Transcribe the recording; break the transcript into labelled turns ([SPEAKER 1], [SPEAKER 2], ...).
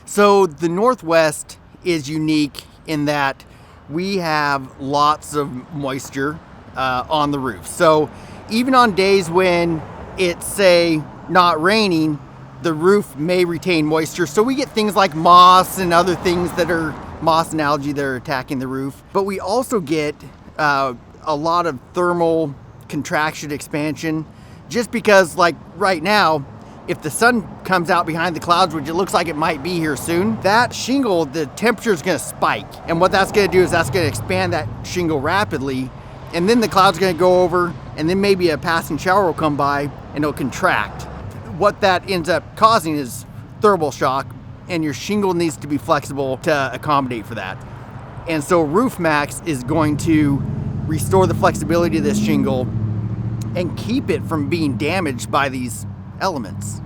[SPEAKER 1] So the Northwest is unique in that we have lots of moisture on the roof. So even on days when it's, say, not raining, the roof may retain moisture. So we get things like moss and other things that are moss and algae that are attacking the roof. But we also get a lot of thermal contraction expansion, just because, like right now, if the sun comes out behind the clouds, which it looks like it might be here soon, that shingle, the temperature is going to spike. And what that's going to do is that's going to expand that shingle rapidly. And then the cloud's going to go over, and then maybe a passing shower will come by and it'll contract. What that ends up causing is thermal shock, and your shingle needs to be flexible to accommodate for that. And so Roof Maxx is going to restore the flexibility of this shingle and keep it from being damaged by these elements.